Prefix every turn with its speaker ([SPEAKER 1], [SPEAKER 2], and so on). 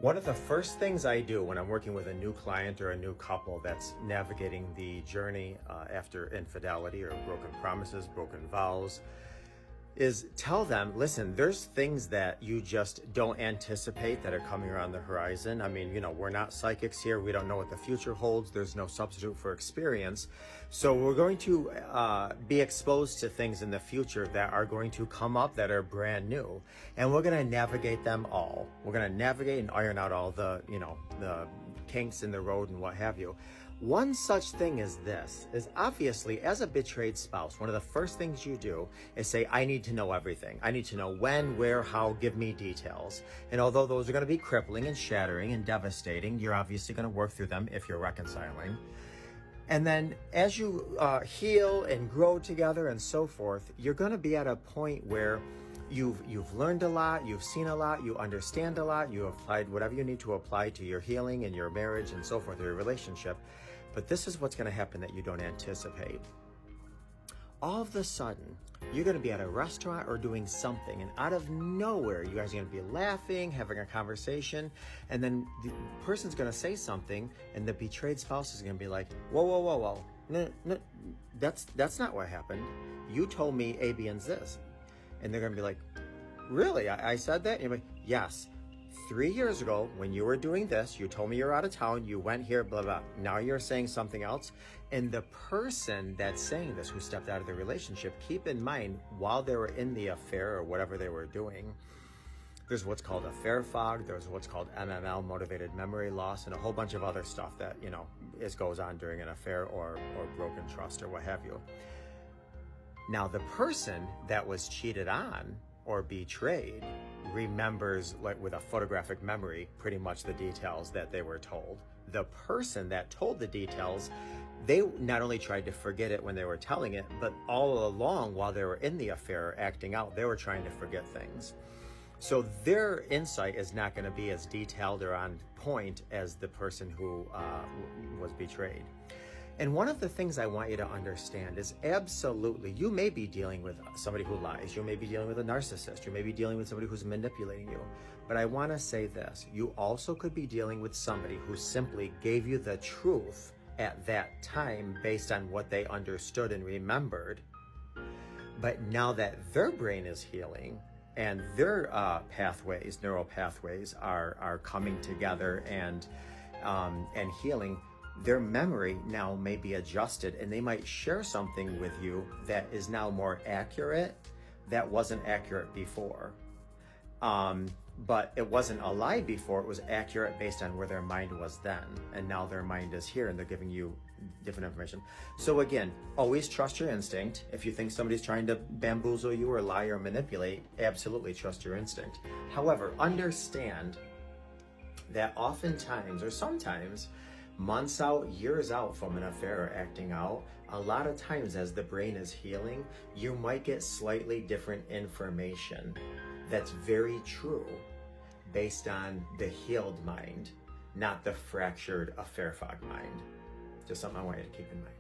[SPEAKER 1] One of the first things I do when I'm working with a new client or a new couple that's navigating the journey after infidelity or broken promises, broken vows, is tell them, listen, there's things that you just don't anticipate that are coming around the horizon. I mean, we're not psychics here. We don't know what the future holds. There's no substitute for experience. So we're going to be exposed to things in the future that are going to come up that are brand new. And we're going to navigate them all. We're going to navigate and iron out all the kinks in the road and what have you. One such thing as this is obviously, as a betrayed spouse, one of the first things you do is say, I need to know everything. I need to know when, where, how, give me details. And although those are going to be crippling and shattering and devastating, you're obviously going to work through them if you're reconciling. And then as you heal and grow together and so forth, you're going to be at a point where you've learned a lot, you've seen a lot, you understand a lot, you applied whatever you need to apply to your healing and your marriage and so forth, or your relationship. But this is what's going to happen that you don't anticipate. All of a sudden, you're going to be at a restaurant or doing something, and out of nowhere, you guys are going to be laughing, having a conversation, and then the person's going to say something, and the betrayed spouse is going to be like, whoa. No, that's not what happened. You told me A, B, and this. And they're going to be like, really? I said that? And you're like, yes. 3 years ago, when you were doing this, you told me you're out of town, you went here, blah, blah. Now you're saying something else. And the person that's saying this, who stepped out of the relationship, keep in mind, while they were in the affair or whatever they were doing, there's what's called affair fog, there's what's called MML, motivated memory loss, and a whole bunch of other stuff that, goes on during an affair or broken trust or what have you. Now, the person that was cheated on or betrayed remembers, like with a photographic memory, pretty much the details that they were told. The person that told the details, they not only tried to forget it when they were telling it, but all along while they were in the affair acting out, they were trying to forget things. So their insight is not going to be as detailed or on point as the person who was betrayed. And one of the things I want you to understand is absolutely, you may be dealing with somebody who lies. You may be dealing with a narcissist. You may be dealing with somebody who's manipulating you. But I want to say this. You also could be dealing with somebody who simply gave you the truth at that time based on what they understood and remembered. But now that their brain is healing and their neural pathways are coming together and healing, their memory now may be adjusted, and they might share something with you that is now more accurate that wasn't accurate before. But it wasn't a lie before, it was accurate based on where their mind was then. And now their mind is here and they're giving you different information. So again, always trust your instinct. If you think somebody's trying to bamboozle you or lie or manipulate, absolutely trust your instinct. However, understand that oftentimes or sometimes, months out, years out from an affair or acting out, a lot of times as the brain is healing, you might get slightly different information that's very true based on the healed mind, not the fractured affair fog mind. Just something I want you to keep in mind.